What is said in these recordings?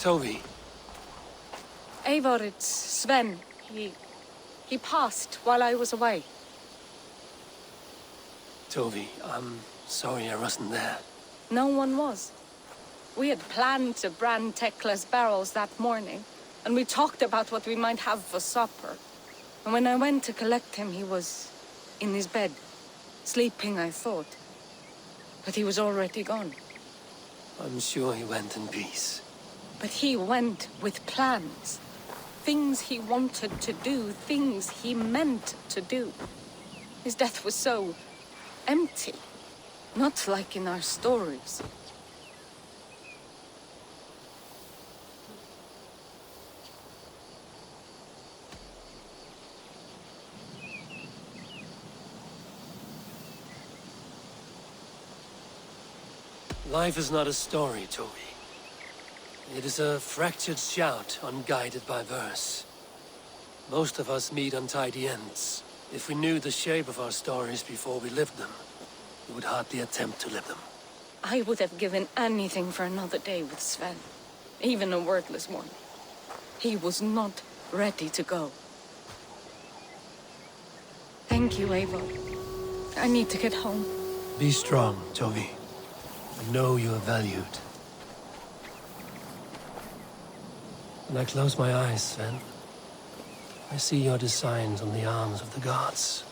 Toby. Eivor, it's Sven. He passed while I was away. Toby, I'm sorry I wasn't there. No one was. We had planned to brand Tekla's barrels that morning, and we talked about what we might have for supper. And when I went to collect him, he was in his bed, sleeping, I thought. But he was already gone. I'm sure he went in peace. But he went with plans. Things he wanted to do, things he meant to do. His death was so empty. Not like in our stories. Life is not a story, Toby. It is a fractured shout, unguided by verse. Most of us meet untidy ends. If we knew the shape of our stories before we lived them, we would hardly attempt to live them. I would have given anything for another day with Sven. Even a wordless one. He was not ready to go. Thank you, Eivor. I need to get home. Be strong, Toby. I know you are valued. When I close my eyes, Sven, I see your designs on the arms of the gods.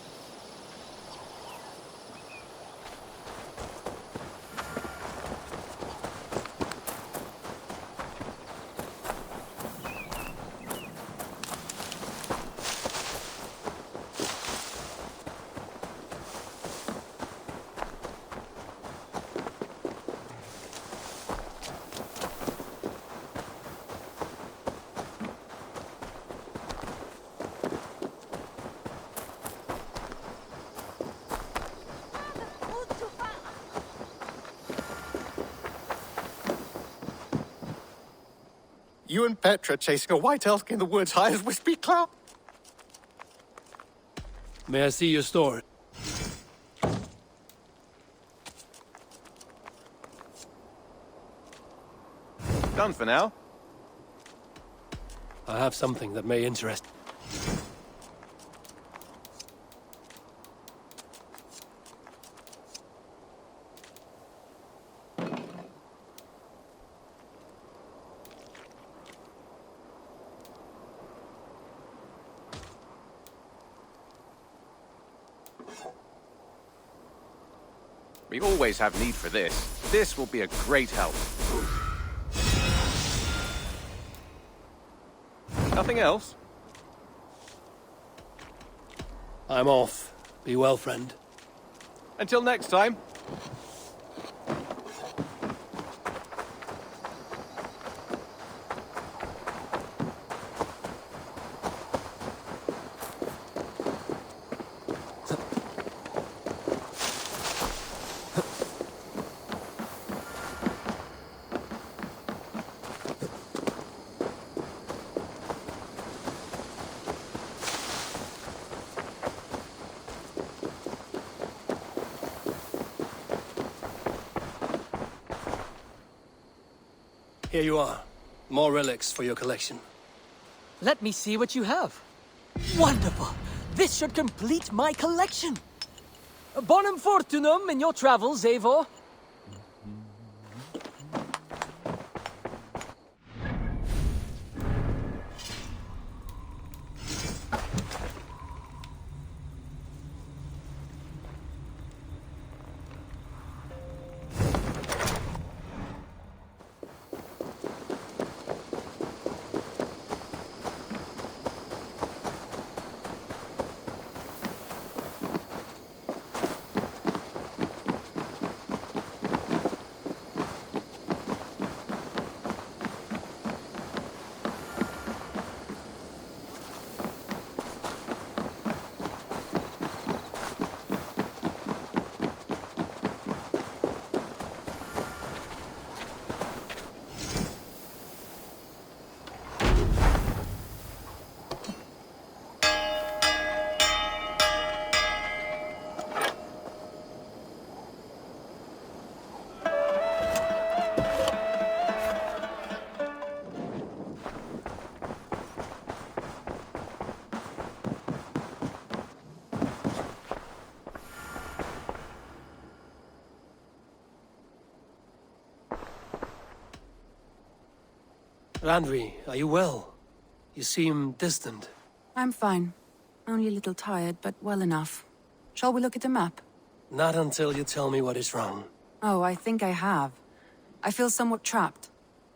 You and Petra chasing a white elk in the woods high as Wispy Cloud? May I see your store? Done for now. I have something that may interest. We always have need for this. This will be a great help. Nothing else? I'm off. Be well, friend. Until next time. Here you are. More relics for your collection. Let me see what you have. Wonderful! This should complete my collection! Bonum fortunum in your travels, Eivor. Randvi, are you well? You seem distant. I'm fine. Only a little tired, but well enough. Shall we look at the map? Not until you tell me what is wrong. Oh, I think I have. I feel somewhat trapped.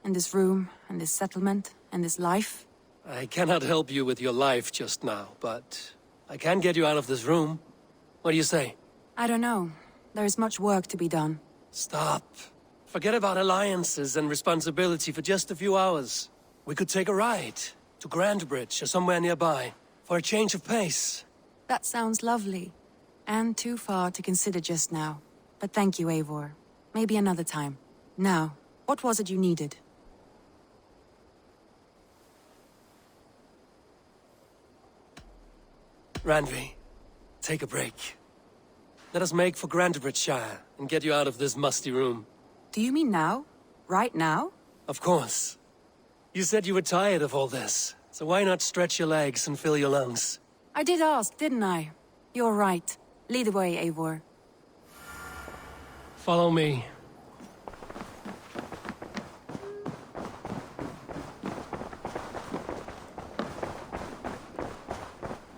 In this room, and this settlement, and this life. I cannot help you with your life just now, but I can get you out of this room. What do you say? I don't know. There is much work to be done. Stop. Forget about alliances and responsibility for just a few hours. We could take a ride to Grandbridge or somewhere nearby for a change of pace. That sounds lovely. And too far to consider just now. But thank you, Eivor. Maybe another time. Now, what was it you needed? Randvi, take a break. Let us make for Grandbridgeshire and get you out of this musty room. Do you mean now? Right now? Of course. You said you were tired of all this, so why not stretch your legs and fill your lungs? I did ask, didn't I? You're right. Lead the way, Eivor. Follow me.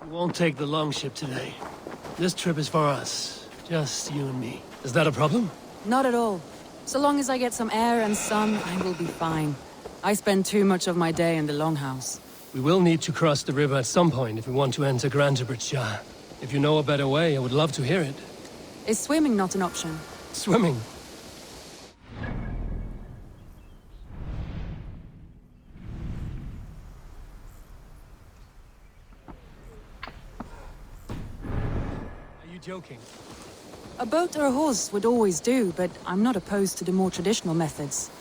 We won't take the longship today. This trip is for us. Just you and me. Is that a problem? Not at all. So long as I get some air and sun, I will be fine. I spend too much of my day in the longhouse. We will need to cross the river at some point if we want to enter Grandbridgeshire. If you know a better way, I would love to hear it. Is swimming not an option? Swimming? Are you joking? A boat or a horse would always do, but I'm not opposed to the more traditional methods.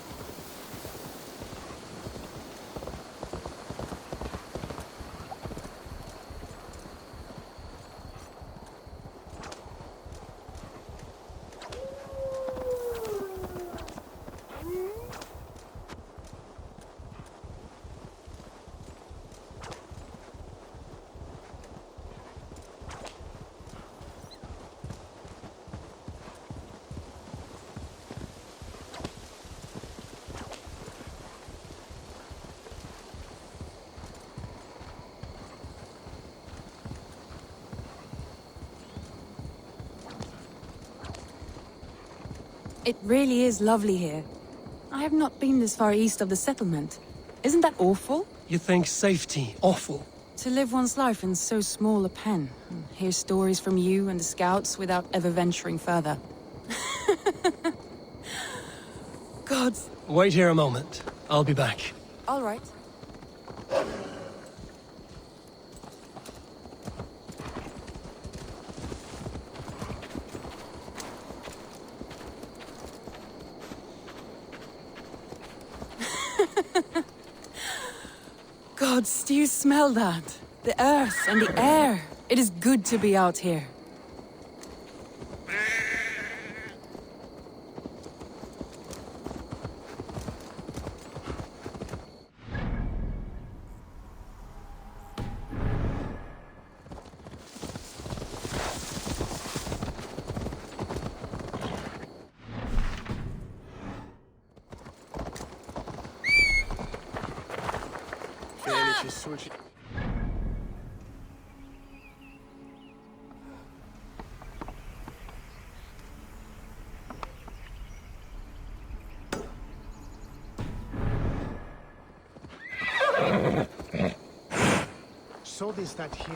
It really is lovely here. I have not been this far east of the settlement. Isn't that awful? You think safety awful? To live one's life in so small a pen, and hear stories from you and the scouts without ever venturing further. Gods. Wait here a moment. I'll be back. All right. Gods, do you smell that? The earth and the air. It is good to be out here. So this that here.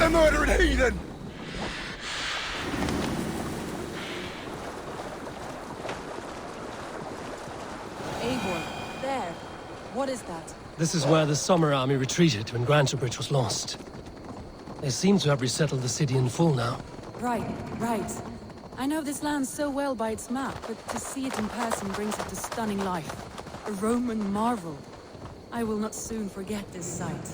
the murdering heathen! Eivor, there. What is that? This is where the Summer Army retreated when Grantebridge was lost. They seem to have resettled the city in full now. Right, right. I know this land so well by its map, but to see it in person brings it to stunning life. A Roman marvel. I will not soon forget this sight.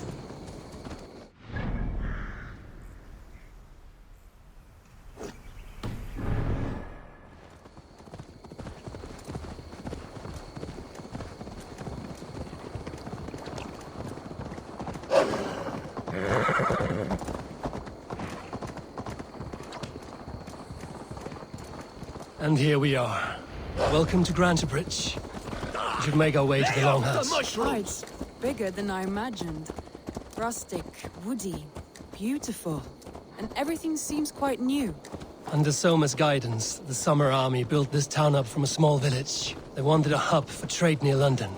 And here we are. Welcome to Grantebridge. We should make our way to the Longhouse. Ah, it's bigger than I imagined. Rustic, woody, beautiful. And everything seems quite new. Under Soma's guidance, the Summer Army built this town up from a small village. They wanted a hub for trade near London,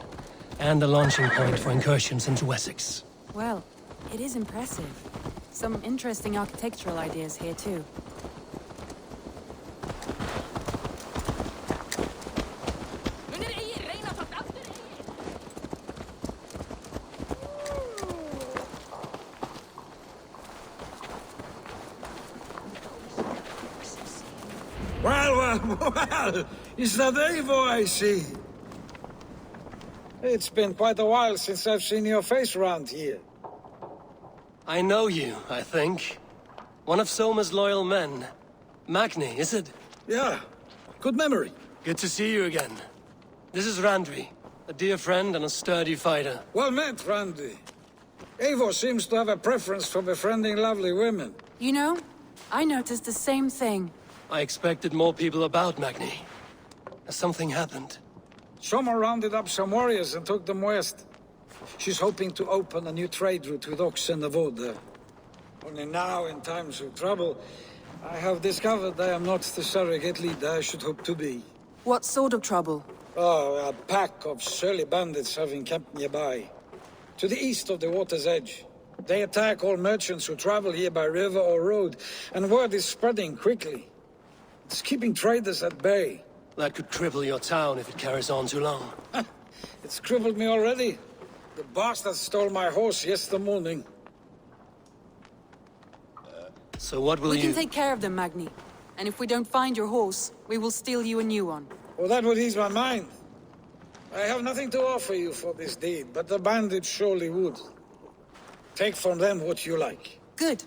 and a launching point for incursions into Wessex. Well, it is impressive. Some interesting architectural ideas here too. Well, is that Eivor I see? It's been quite a while since I've seen your face around here. I know you, I think. One of Soma's loyal men. Magni, is it? Yeah, good memory. Good to see you again. This is Randvi, a dear friend and a sturdy fighter. Well met, Randy. Eivor seems to have a preference for befriending lovely women. You know, I noticed the same thing. I expected more people about Magni. Has something happened? Soma rounded up some warriors and took them west. She's hoping to open a new trade route with oxen and wood. Only now, in times of trouble, I have discovered I am not the surrogate leader I should hope to be. What sort of trouble? Oh, a pack of surly bandits have encamped nearby. To the east of the water's edge. They attack all merchants who travel here by river or road, and word is spreading quickly. It's keeping traders at bay. That could cripple your town if it carries on too long. It's crippled me already. The bastard stole my horse yesterday morning. So what will We you... can take care of them, Magni. And if we don't find your horse, we will steal you a new one. Well, that would ease my mind. I have nothing to offer you for this deed, but the bandits surely would. Take from them what you like. Good.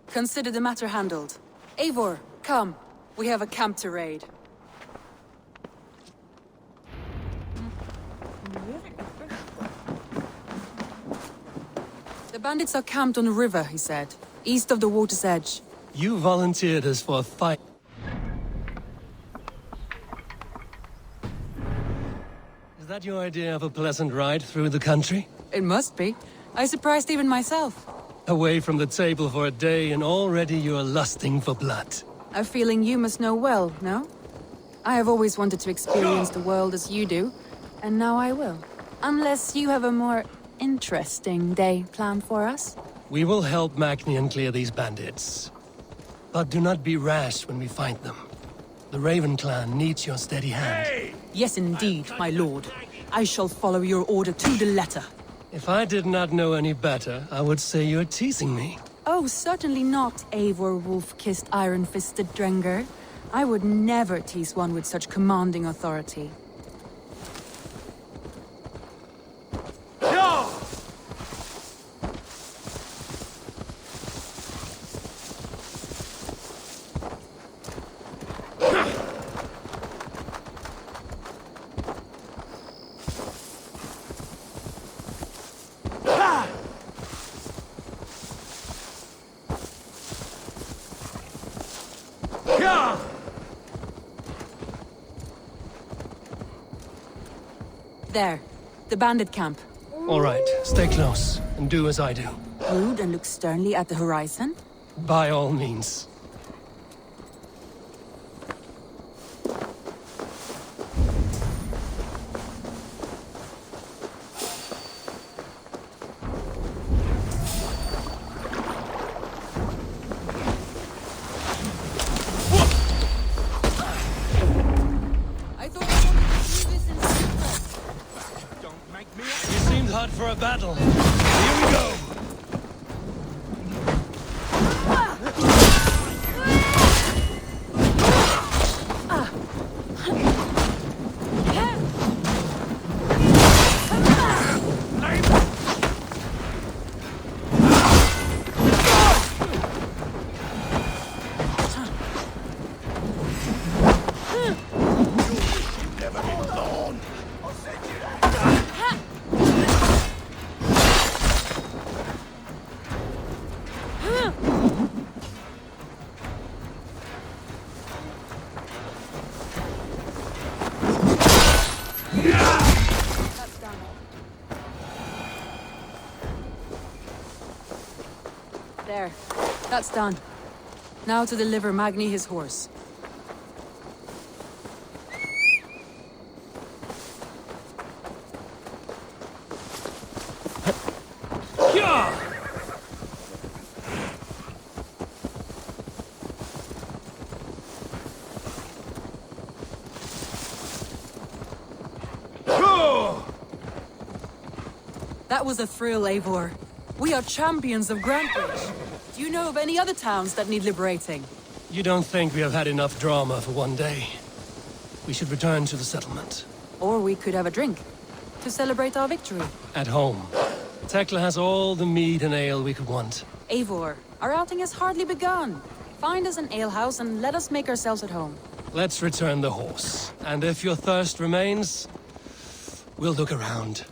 Consider the matter handled. Eivor, come. We have a camp to raid. The bandits are camped on the river, he said. East of the water's edge. You volunteered us for a fight. Is that your idea of a pleasant ride through the country? It must be. I surprised even myself. Away from the table for a day and already you're lusting for blood. A feeling you must know well, no? I have always wanted to experience the world as you do, and now I will. Unless you have a more interesting day planned for us? We will help Magnian clear these bandits. But do not be rash when we find them. The Raven clan needs your steady hand. Yes, indeed, my lord. I shall follow your order to the letter. If I did not know any better, I would say you're teasing me. Oh, certainly not, Eivor wolf-kissed iron-fisted Drenger. I would never tease one with such commanding authority. There. The bandit camp. All right, stay close, and do as I do. Rude and look sternly at the horizon? By all means. battle. Here we go! There. That's done. Now to deliver Magni his horse. That was a thrill, Eivor. We are champions of Grantbridge. Do you know of any other towns that need liberating? You don't think we have had enough drama for one day? We should return to the settlement. Or we could have a drink, to celebrate our victory. At home. Tekla has all the mead and ale we could want. Eivor, our outing has hardly begun. Find us an alehouse and let us make ourselves at home. Let's return the horse. And if your thirst remains, we'll look around.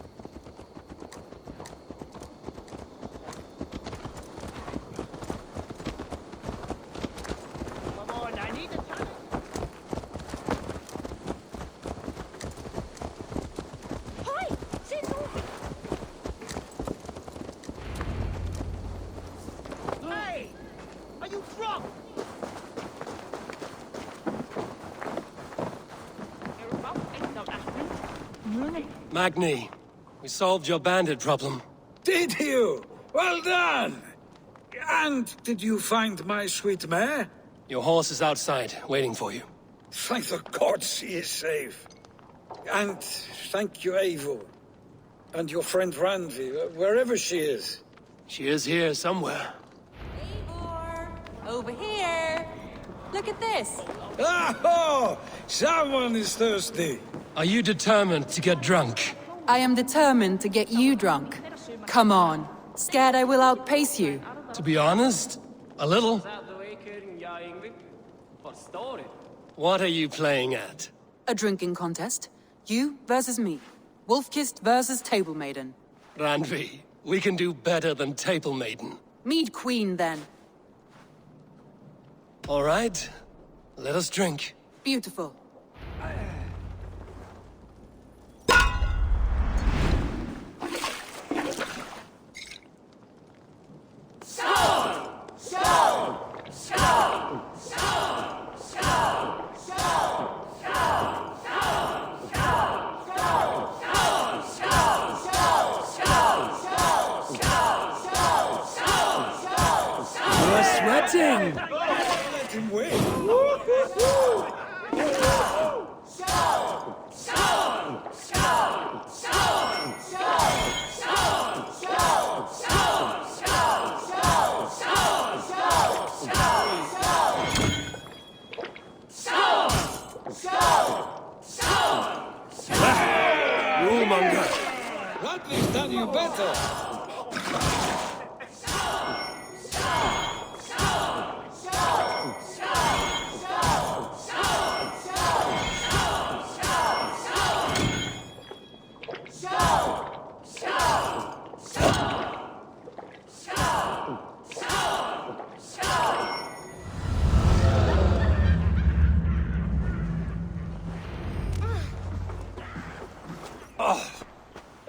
Magni, we solved your bandit problem. Did you? Well done! And did you find my sweet mare? Your horse is outside, waiting for you. Thank the gods she is safe. And thank you, Eivor. And your friend Randvi, wherever she is. She is here somewhere. Eivor! Over here! Look at this! Oh! Someone is thirsty. Are you determined to get drunk? I am determined to get you drunk. Come on. Scared I will outpace you? To be honest, a little. What are you playing at? A drinking contest. You versus me. Wolf-kissed versus Table Maiden. Randvi, we can do better than Table Maiden. Mead Queen, then. All right, let us drink. Beautiful. You're sweating! Let him win. Rule-monger! Randvi's done you better.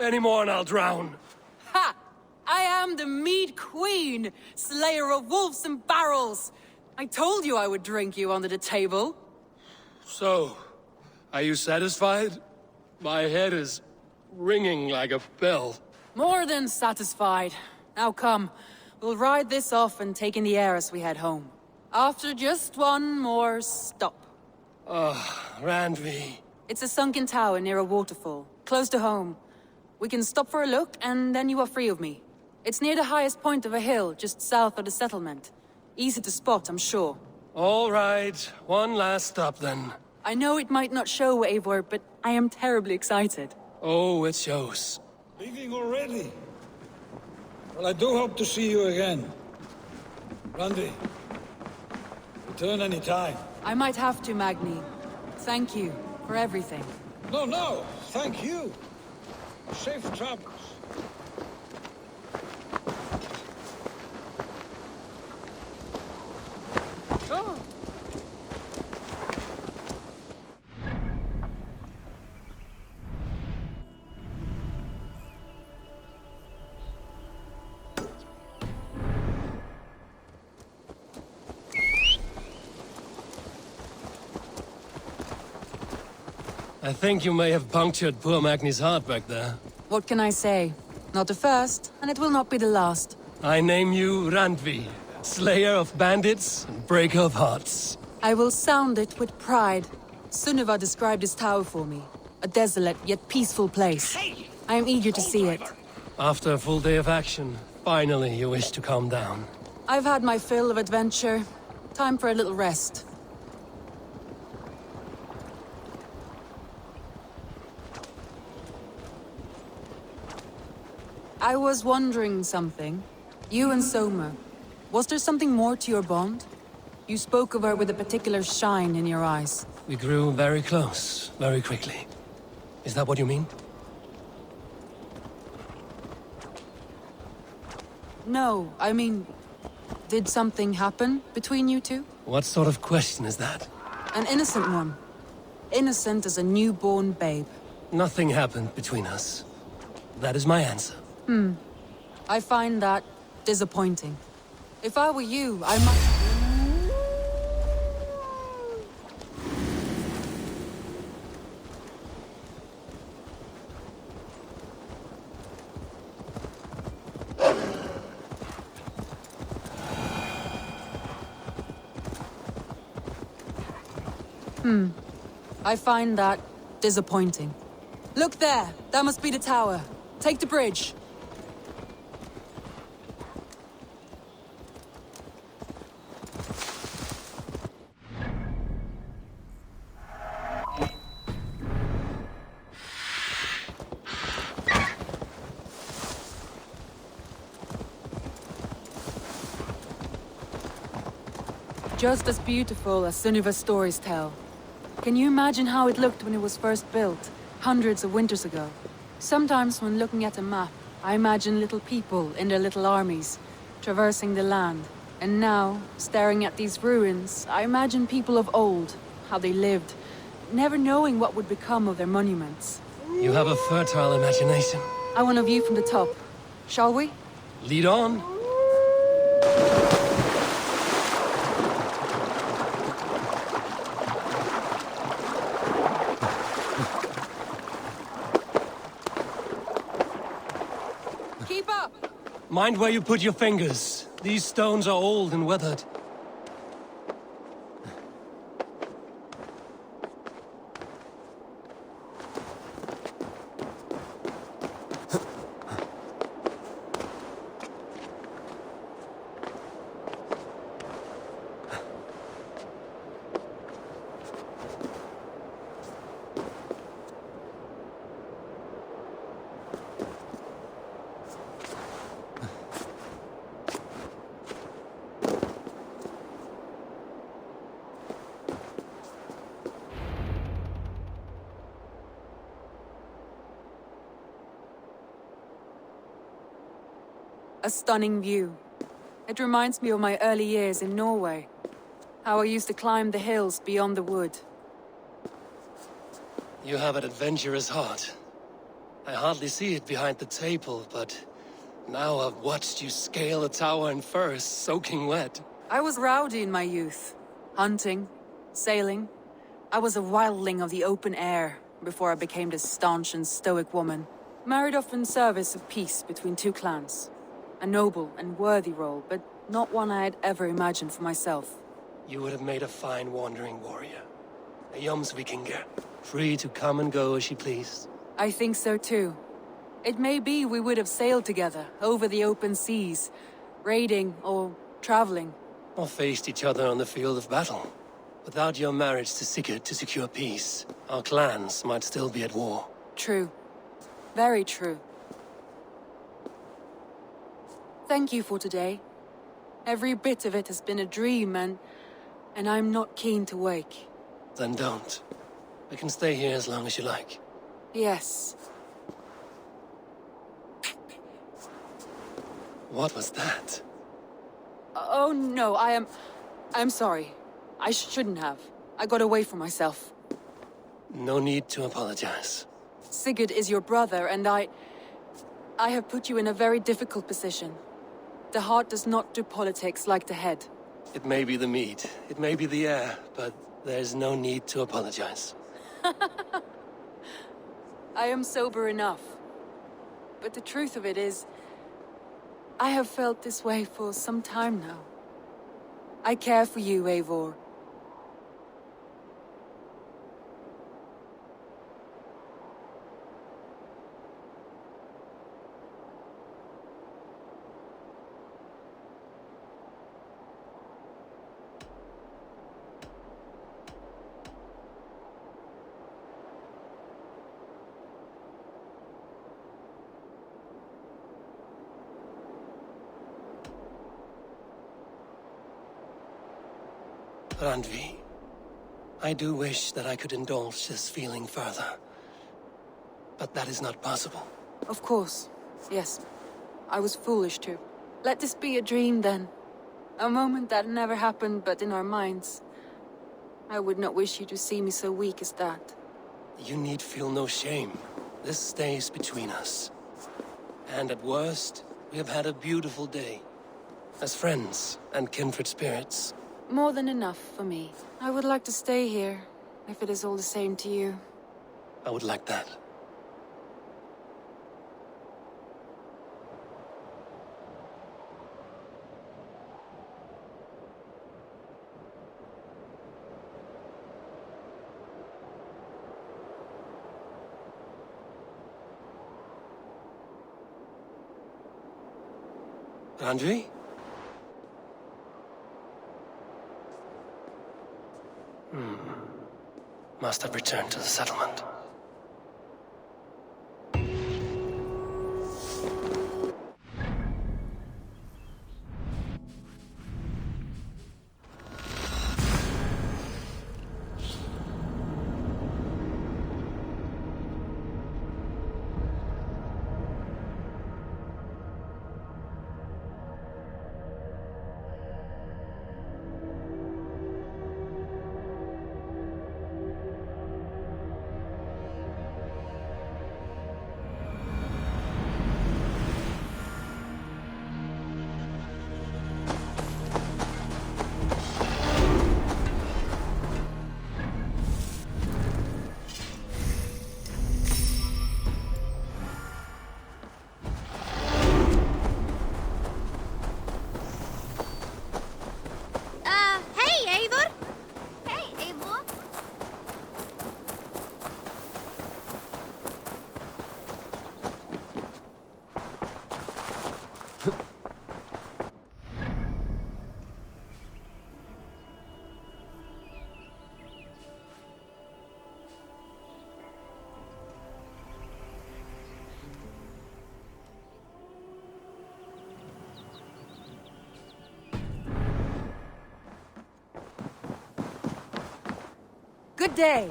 Any more and I'll drown. Ha! I am the Mead Queen, slayer of wolves and barrels. I told you I would drink you under the table. So, are you satisfied? My head is ringing like a bell. More than satisfied. Now come, we'll ride this off and take in the air as we head home. After just one more stop. Randvi. It's a sunken tower near a waterfall, close to home. We can stop for a look, and then you are free of me. It's near the highest point of a hill, just south of the settlement. Easy to spot, I'm sure. All right, one last stop then. I know it might not show, Eivor, but I am terribly excited. Oh, it shows. Leaving already? Well, I do hope to see you again. Randy, return any time. I might have to, Magni. Thank you for everything. No, thank you. Safe travels. I think you may have punctured poor Magni's heart back there. What can I say? Not the first, and it will not be the last. I name you Randvi, slayer of bandits and breaker of hearts. I will sound it with pride. Sunniva described this tower for me. A desolate yet peaceful place. I am eager to see it. After a full day of action, finally you wish to calm down. I've had my fill of adventure. Time for a little rest. I was wondering something. You and Soma. Was there something more to your bond? You spoke of her with a particular shine in your eyes. We grew very close, very quickly. Is that what you mean? No, I mean... Did something happen between you two? What sort of question is that? An innocent one. Innocent as a newborn babe. Nothing happened between us. That is my answer. I find that disappointing. If I were you, I might... I find that disappointing. Look there! That must be the tower. Take the bridge. Just as beautiful as Sunniva's stories tell. Can you imagine how it looked when it was first built, hundreds of winters ago? Sometimes when looking at a map, I imagine little people in their little armies, traversing the land. And now, staring at these ruins, I imagine people of old, how they lived, never knowing what would become of their monuments. You have a fertile imagination. I want a view from the top. Shall we? Lead on. Keep up! Mind where you put your fingers. These stones are old and weathered. A stunning view. It reminds me of my early years in Norway. How I used to climb the hills beyond the wood. You have an adventurous heart. I hardly see it behind the table, but now I've watched you scale a tower in furs, soaking wet. I was rowdy in my youth. Hunting, sailing. I was a wildling of the open air before I became this staunch and stoic woman. Married off in service of peace between two clans. A noble and worthy role, but not one I had ever imagined for myself. You would have made a fine wandering warrior. A Jomsvikinger, free to come and go as she pleased. I think so too. It may be we would have sailed together, over the open seas, raiding or traveling. Or faced each other on the field of battle. Without your marriage to Sigurd to secure peace, our clans might still be at war. True. Very true. Thank you for today. Every bit of it has been a dream, and I'm not keen to wake. Then don't. We can stay here as long as you like. Yes. What was that? Oh no, I'm sorry. I shouldn't have. I got away from myself. No need to apologize. Sigurd is your brother, and I have put you in a very difficult position. The heart does not do politics like the head. It may be the meat, it may be the air, but there's no need to apologize. I am sober enough. But the truth of it is, I have felt this way for some time now. I care for you, Eivor. Randvi, I do wish that I could indulge this feeling further. But that is not possible. Of course. Yes. I was foolish too. Let this be a dream then. A moment that never happened but in our minds. I would not wish you to see me so weak as that. You need feel no shame. This stays between us. And at worst, we have had a beautiful day. As friends and kindred spirits. More than enough for me. I would like to stay here, if it is all the same to you. I would like that. Randvi? Must have returned to the settlement. Hey, Eivor! Hey, Eivor! Good day!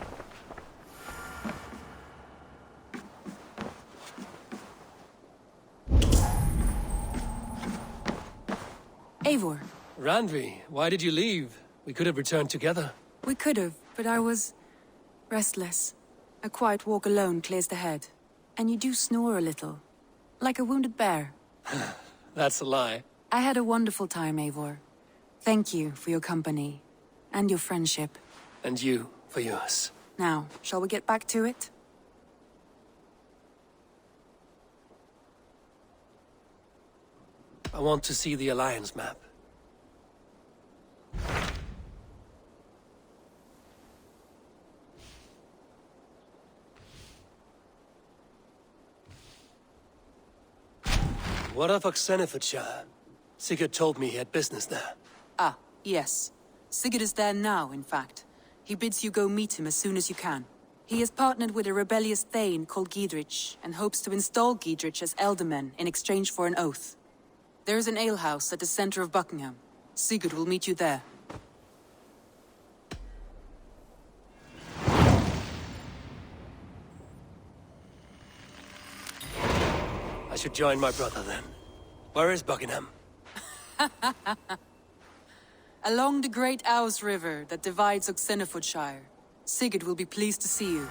Eivor, Randvi, why did you leave? We could have returned together. we could have, but I was restless. A quiet walk alone clears the head. And you do snore a little, like a wounded bear. That's a lie. I had a wonderful time, Eivor. Thank you for your company and your friendship. And you for yours. Now, shall we get back to it? I want to see the Alliance map. What of Oxenfordshire? Sigurd told me he had business there. Ah, yes. Sigurd is there now, in fact. He bids you go meet him as soon as you can. He has partnered with a rebellious thane called Giedrich, and hopes to install Giedrich as elderman in exchange for an oath. There is an alehouse at the center of Buckingham. Sigurd will meet you there. I should join my brother then. Where is Buckingham? Along the great Ouse River that divides Oxenfordshire. Sigurd will be pleased to see you.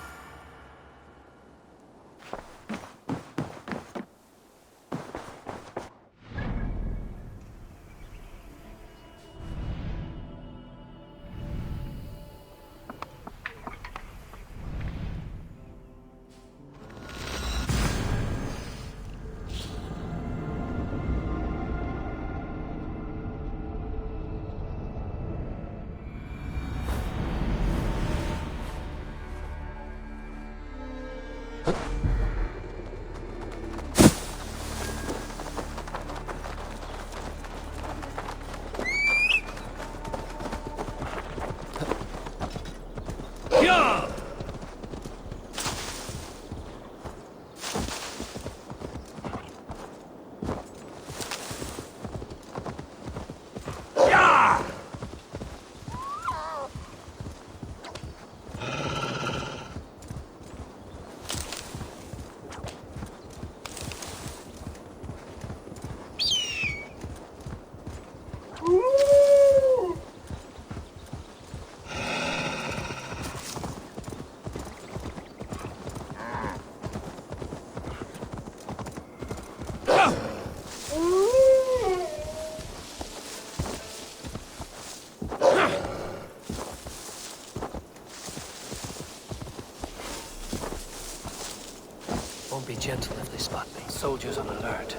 Won't be gentle if they spot me. Soldiers on alert.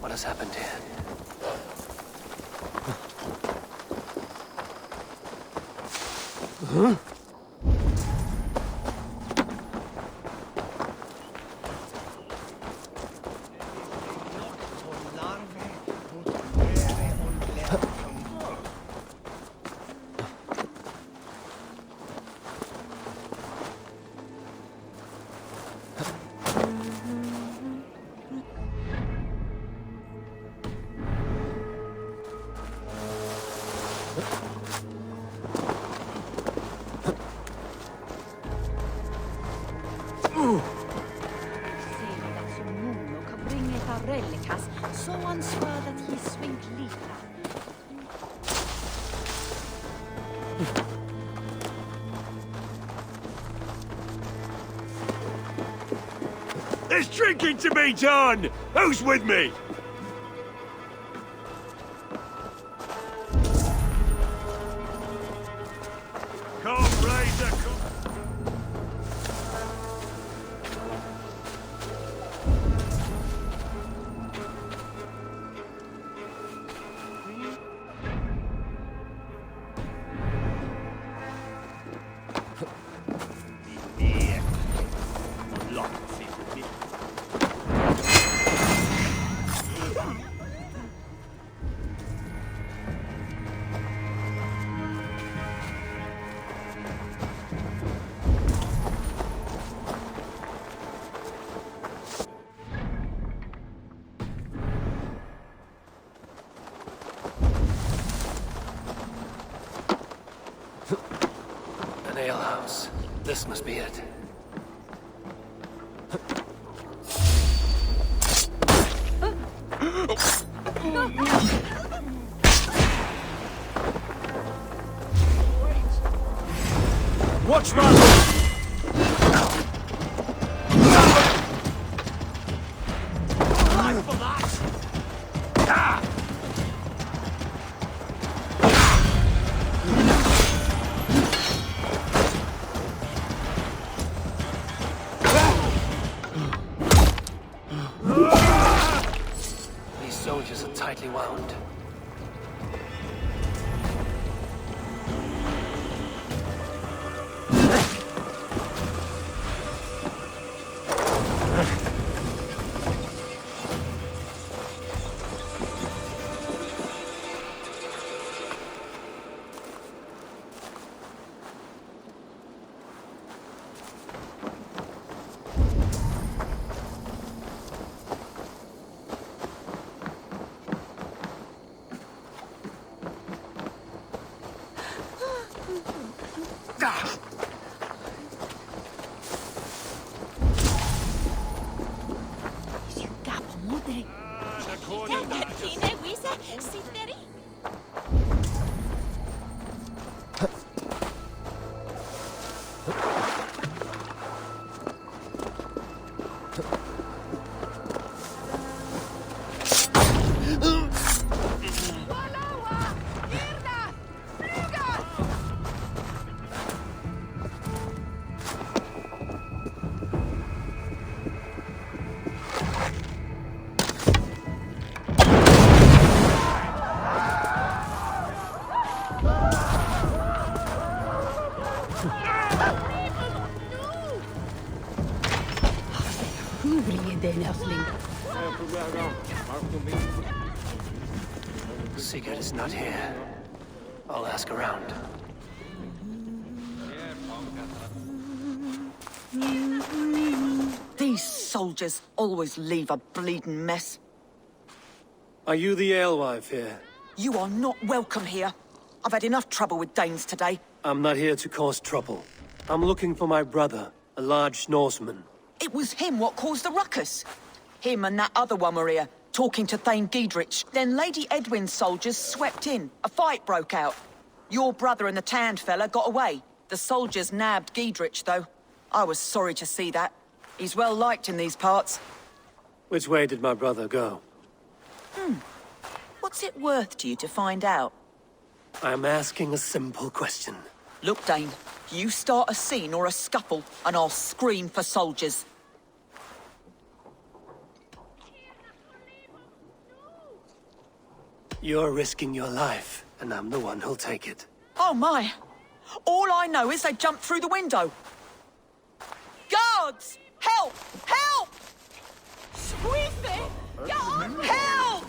What has happened here? Huh? Så ansvar att ge svink lite. There's drinking to be done! Who's with me? Come, Razor, come. An alehouse. This must be it. Watch that! These soldiers are tightly wound. Capo mudre. Tine wisa siteri. Sigurd is not here. I'll ask around. These soldiers always leave a bleeding mess. Are you the alewife here? You are not welcome here. I've had enough trouble with Danes today. I'm not here to cause trouble. I'm looking for my brother, a large Norseman. It was him what caused the ruckus. Him and that other one were here, talking to Thane Giedrich. Then Lady Edwin's soldiers swept in. A fight broke out. Your brother and the tanned fella got away. The soldiers nabbed Giedrich, though. I was sorry to see that. He's well liked in these parts. Which way did my brother go? What's it worth to you to find out? I'm asking a simple question. Look, Dane, you start a scene or a scuffle, and I'll scream for soldiers. You're risking your life, and I'm the one who'll take it. Oh, my. All I know is they jumped through the window. Guards! Help! Help! Help! Help!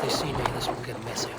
they see me, this will get messy.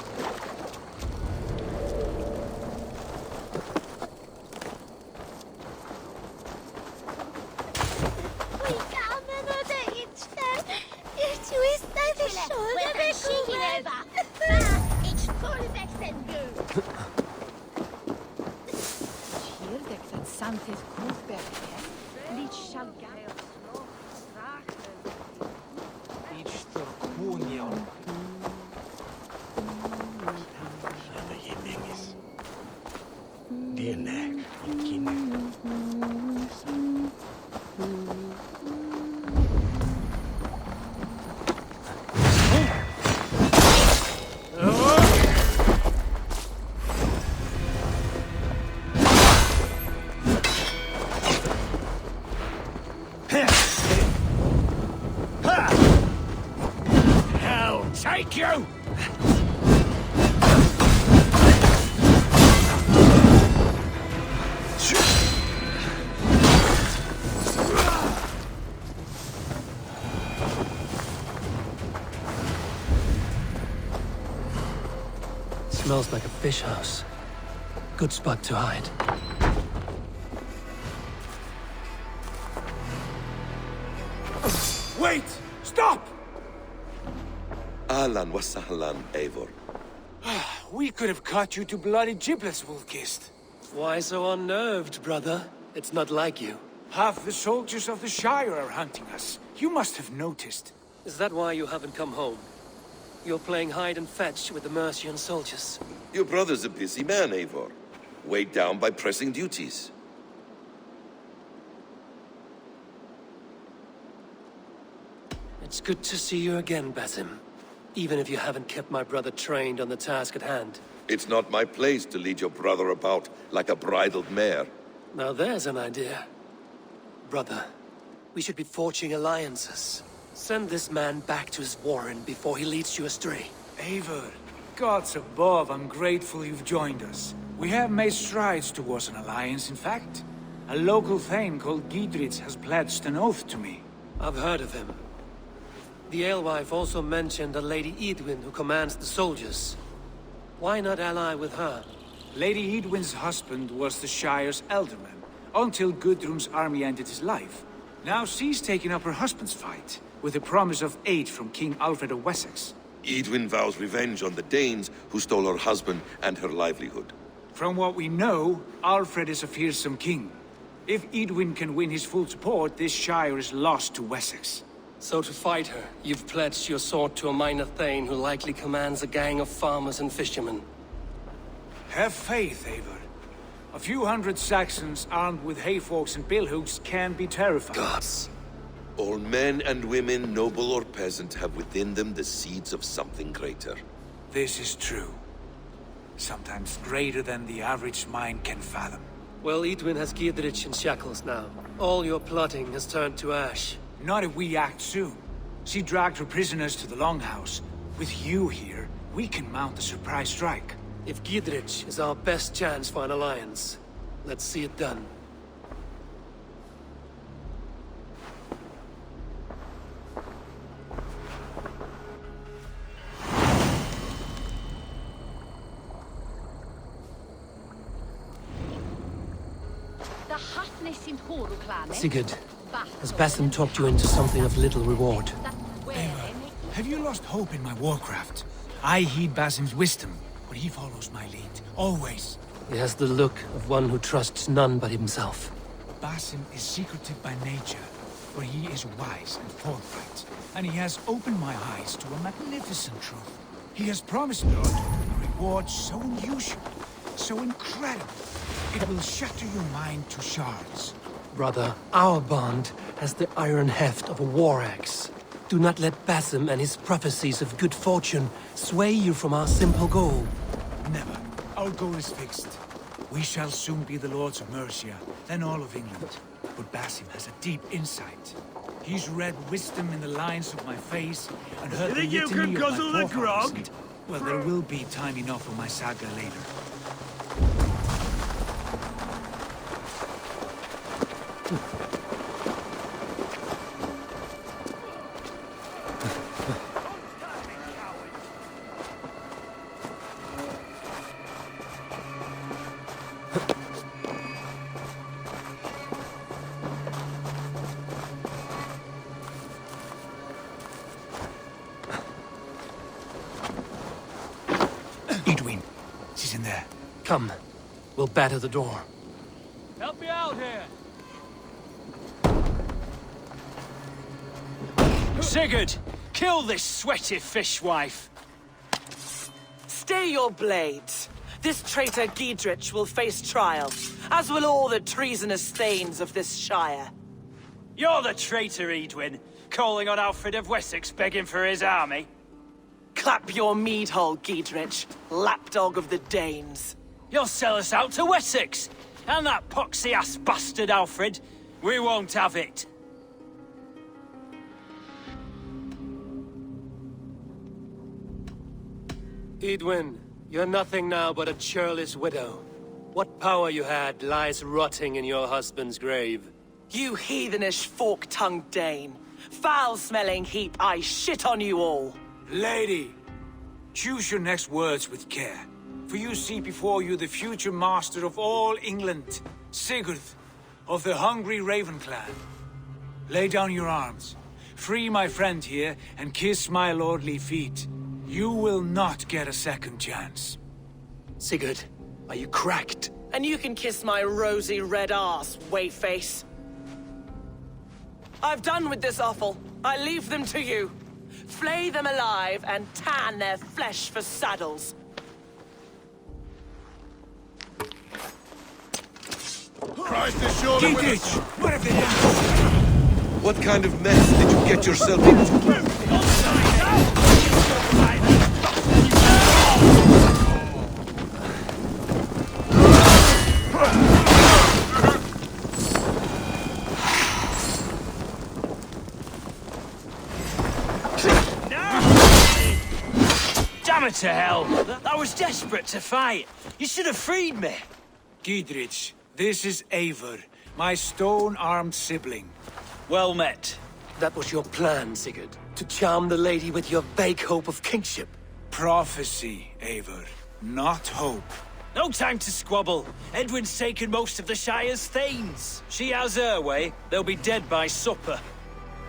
Take you! Smells like a fish house. Good spot to hide. Wait! Stop! Ahlan wa sahlan, Eivor. We could have cut you to bloody giblets, Wolf-Kissed. Why so unnerved, brother? It's not like you. Half the soldiers of the Shire are hunting us. You must have noticed. Is that why you haven't come home? You're playing hide and fetch with the Mercian soldiers. Your brother's a busy man, Eivor. Weighed down by pressing duties. It's good to see you again, Basim. Even if you haven't kept my brother trained on the task at hand. It's not my place to lead your brother about like a bridled mare. Now there's an idea. Brother, we should be forging alliances. Send this man back to his warren before he leads you astray. Eivor, gods above, I'm grateful you've joined us. We have made strides towards an alliance, in fact. A local thane called Giedrich has pledged an oath to me. I've heard of him. The alewife also mentioned a Lady Edwin who commands the soldiers. Why not ally with her? Lady Edwin's husband was the Shire's elderman, until Gudrun's army ended his life. Now she's taken up her husband's fight, with a promise of aid from King Alfred of Wessex. Edwin vows revenge on the Danes who stole her husband and her livelihood. From what we know, Alfred is a fearsome king. If Edwin can win his full support, this Shire is lost to Wessex. So to fight her, you've pledged your sword to a minor thane who likely commands a gang of farmers and fishermen. Have faith, Eivor. A few hundred Saxons armed with hayforks and billhooks can be terrifying. Gods. All men and women, noble or peasant, have within them the seeds of something greater. This is true. Sometimes greater than the average mind can fathom. Well, Edwin has Giedrich in shackles now. All your plotting has turned to ash. Not if we act soon. She dragged her prisoners to the Longhouse. With you here, we can mount a surprise strike. If Giedrich is our best chance for an alliance, let's see it done. Sigurd, has Basim talked you into something of little reward? Eivor, have you lost hope in my warcraft? I heed Basim's wisdom, but he follows my lead, always. He has the look of one who trusts none but himself. Basim is secretive by nature, but he is wise and forthright, and he has opened my eyes to a magnificent truth. He has promised me a reward so unusual, so incredible, it will shatter your mind to shards. Brother, our bond has the iron heft of a war axe. Do not let Basim and his prophecies of good fortune sway you from our simple goal. Never. Our goal is fixed. We shall soon be the lords of Mercia, then all of England. But Basim has a deep insight. He's read wisdom in the lines of my face and heard the you litany can of guzzle my the forefathers. grog? And, well, there will be time enough for my saga later. there. Come, we'll batter the door. Help me out here! Sigurd, kill this sweaty fishwife. Stay your blades. This traitor Giedrich will face trial, as will all the treasonous thanes of this shire. You're the traitor, Edwin, calling on Alfred of Wessex begging for his army. Clap your mead hole, Giedrich, lapdog of the Danes. You'll sell us out to Wessex, and that poxy-ass bastard Alfred. We won't have it. Edwin, you're nothing now but a churlish widow. What power you had lies rotting in your husband's grave. You heathenish fork-tongued Dane. Foul-smelling heap, I shit on you all. Lady, choose your next words with care. For you see before you the future master of all England, Sigurd, of the hungry Raven clan. Lay down your arms. Free my friend here, and kiss my lordly feet. You will not get a second chance. Sigurd, are you cracked? And you can kiss my rosy red arse, wayface. I've done with this offal. I leave them to you. Flay them alive and tan their flesh for saddles. Christ is surely with us. What have they done? What kind of mess did you get yourself into? Damn it to hell! I was desperate to fight. You should have freed me. Giedrich, this is Eivor, my stone-armed sibling. Well met. That was your plan, Sigurd. To charm the lady with your vague hope of kingship. Prophecy, Eivor, not hope. No time to squabble. Edwin's taken most of the Shire's thanes. She has her way. They'll be dead by supper.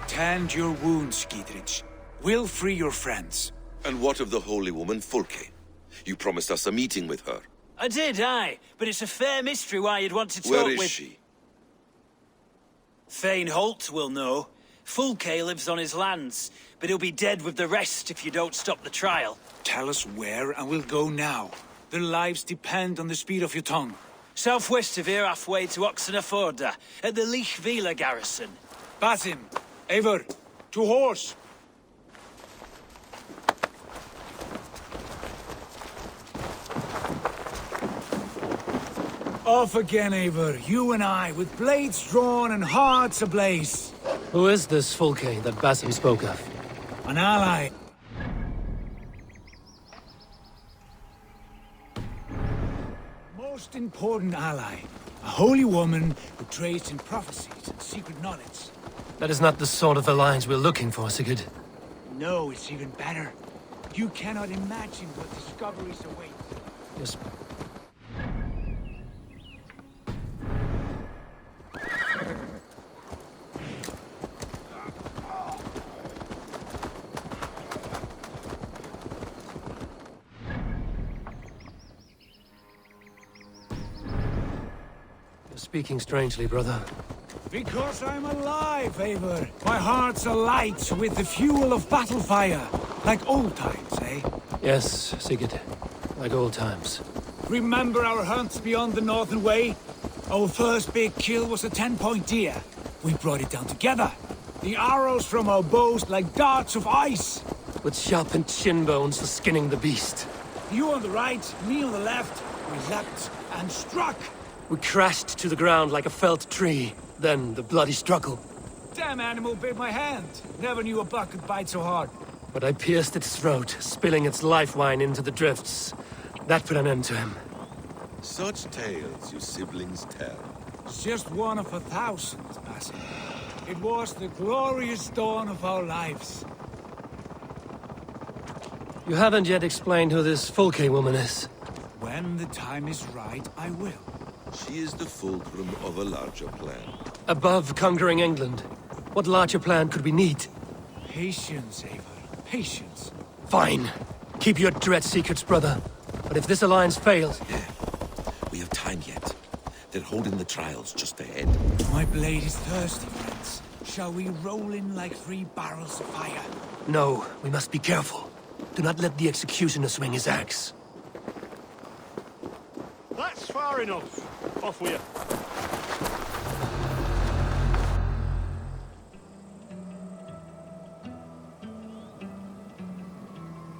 Tend your wounds, Giedrich. We'll free your friends. And what of the holy woman Fulke? You promised us a meeting with her. I did, aye. But it's a fair mystery why you'd want to talk Where is with... she? Thane Holt will know. Fulke lives on his lands, but he'll be dead with the rest if you don't stop the trial. Tell us where, and we'll go now. Their lives depend on the speed of your tongue. Southwest of here, halfway to Oxenaforda, at the Lichvila garrison. Basim, Eivor, to horse! Off again, Eivor, you and I, with blades drawn and hearts ablaze. Who is this Fulke that Basim spoke of? An ally. Most important ally. A holy woman who trades in prophecies and secret knowledge. That is not the sort of alliance we're looking for, Sigurd. No, it's even better. You cannot imagine what discoveries await. Yes. Speaking strangely, brother. Because I'm alive, Eivor. My heart's alight with the fuel of battle fire. Like old times, eh? Yes, Sigurd. Like old times. Remember our hunts beyond the Northern Way? Our first big kill was a 10-point deer. We brought it down together. The arrows from our bows like darts of ice. With sharpened shin bones for skinning the beast. You on the right, me on the left. We leapt and struck. We crashed to the ground like a felled tree. Then the bloody struggle. Damn animal bit my hand. Never knew a buck could bite so hard. But I pierced its throat, spilling its life wine into the drifts. That put an end to him. Such tales you siblings tell. It's just one of 1,000, Basim. It was the glorious dawn of our lives. You haven't yet explained who this Fulke woman is. When the time is right, I will. She is the fulcrum of a larger plan. Above conquering England, what larger plan could we need? Patience, Eivor. Patience. Fine. Keep your dread secrets, brother. But if this alliance fails... Yeah. We have time yet. They're holding the trials just ahead. My blade is thirsty, friends. Shall we roll in like 3 barrels of fire? No, we must be careful. Do not let the executioner swing his axe. That's far enough. Off with you.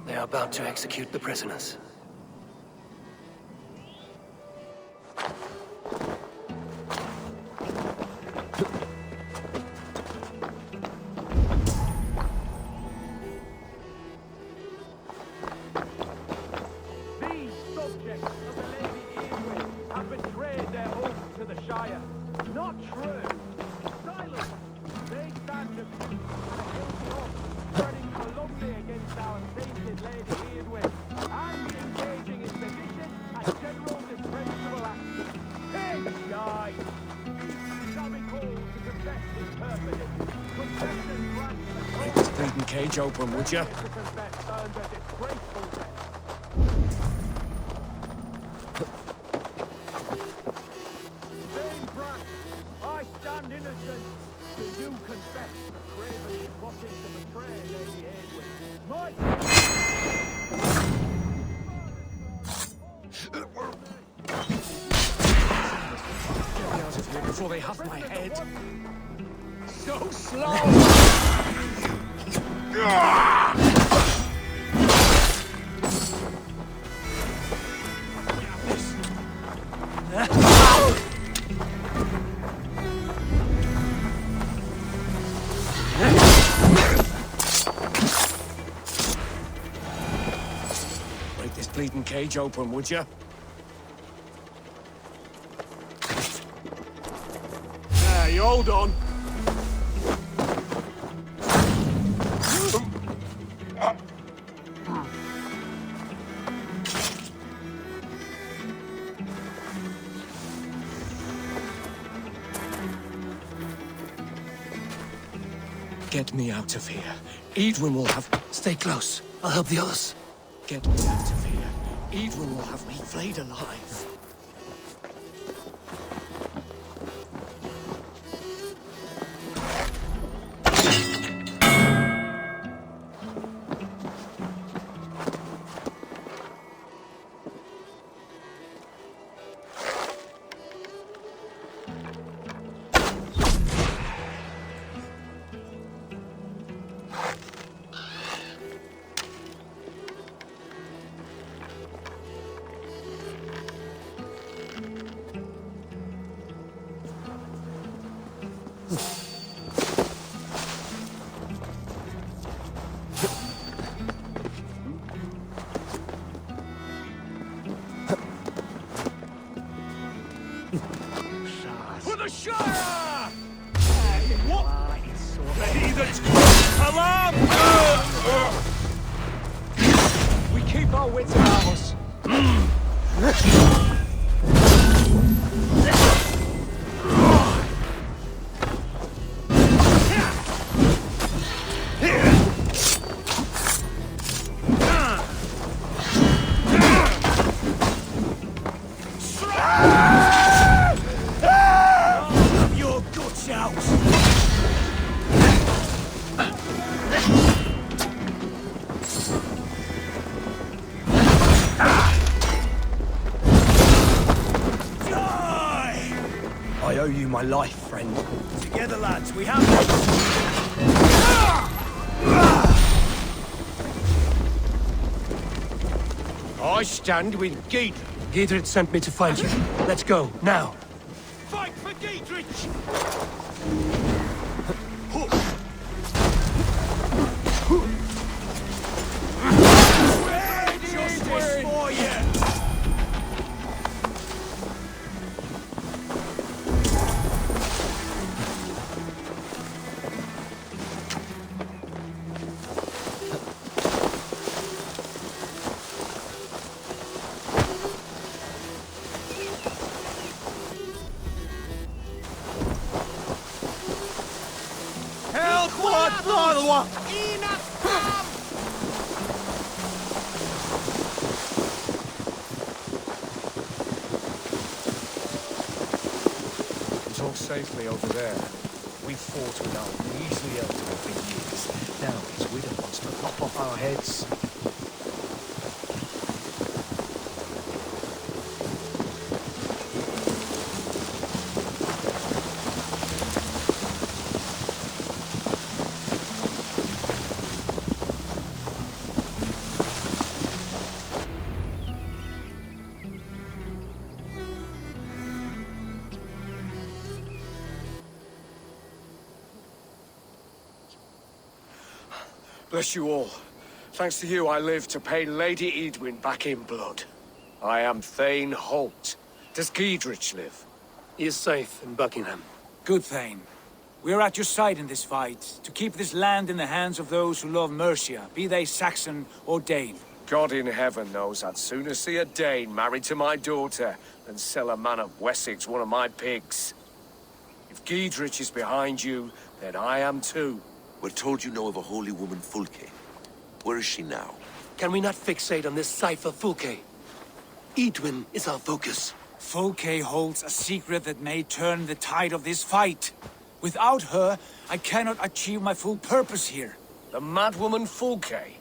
They are about to execute the prisoners. These subjects of the Lady Eowyn have betrayed their oath to the Shire. Not true. Silence. They stand abused and guilty oath, spreading calumny against our sainted Lady Eowyn, and engaging in sedition and general disgraceful acts. Pig die! Shall be called to confess his perfidy. Confession grants the Break this bleeding cage open, would ya? to confess earned a disgraceful death. Vain brat, I stand innocent. Do you confess the craven plotting to betray Lady Eowyn? My... Get me out of here before they have my head. So slow! Break this bleeding cage open, would ya? There, you hold on. Get me out of here. Edwin will have... Stay close. I'll help the others. Get me out of here. Edwin will have me flayed alive. For the Shire! What? The heathens! Alarm! We keep our wits about us. Your guts out! I owe you my life, friend. Together, lads, we have this! I stand with Geid. Geidrit sent me to find you. Let's go, now. Fight for Giedrich! Justice for you! Help! What? Another one! safely over there. We fought without easily helped him for years. Now his widow wants to lop off our heads. Bless you all. Thanks to you, I live to pay Lady Edwin back in blood. I am Thane Holt. Does Giedrich live? He is safe in Buckingham. Good, Thane. We are at your side in this fight, to keep this land in the hands of those who love Mercia, be they Saxon or Dane. God in heaven knows I'd sooner see a Dane married to my daughter than sell a man of Wessex one of my pigs. If Giedrich is behind you, then I am too. We're told you know of a holy woman, Fulke. Where is she now? Can we not fixate on this cipher, Fulke? Edwin is our focus. Fulke holds a secret that may turn the tide of this fight. Without her, I cannot achieve my full purpose here. The madwoman Fulke?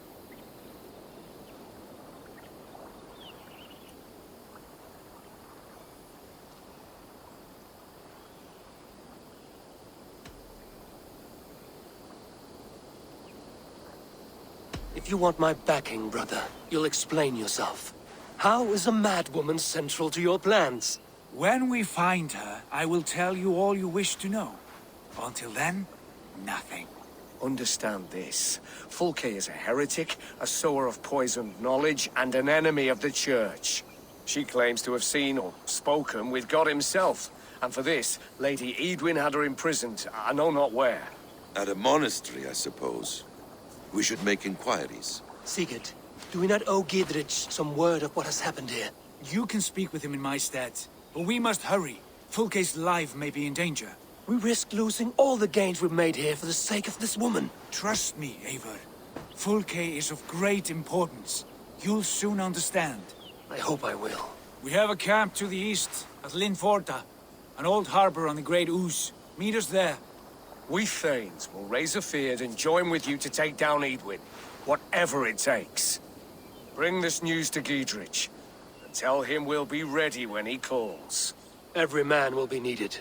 If you want my backing, brother, you'll explain yourself. How is a madwoman central to your plans? When we find her, I will tell you all you wish to know. Until then, nothing. Understand this. Fulke is a heretic, a sower of poisoned knowledge, and an enemy of the Church. She claims to have seen or spoken with God himself. And for this, Lady Edwin had her imprisoned, I know not where. At a monastery, I suppose. We should make inquiries. Sigurd, do we not owe Giedrich some word of what has happened here? You can speak with him in my stead, but we must hurry. Fulke's life may be in danger. We risk losing all the gains we've made here for the sake of this woman. Trust me, Eivor. Fulke is of great importance. You'll soon understand. I hope I will. We have a camp to the east, at Linforta. An old harbor on the Great Ouse. Meet us there. We Thanes will raise a feard and join with you to take down Edwin, whatever it takes. Bring this news to Giedrich, and tell him we'll be ready when he calls. Every man will be needed.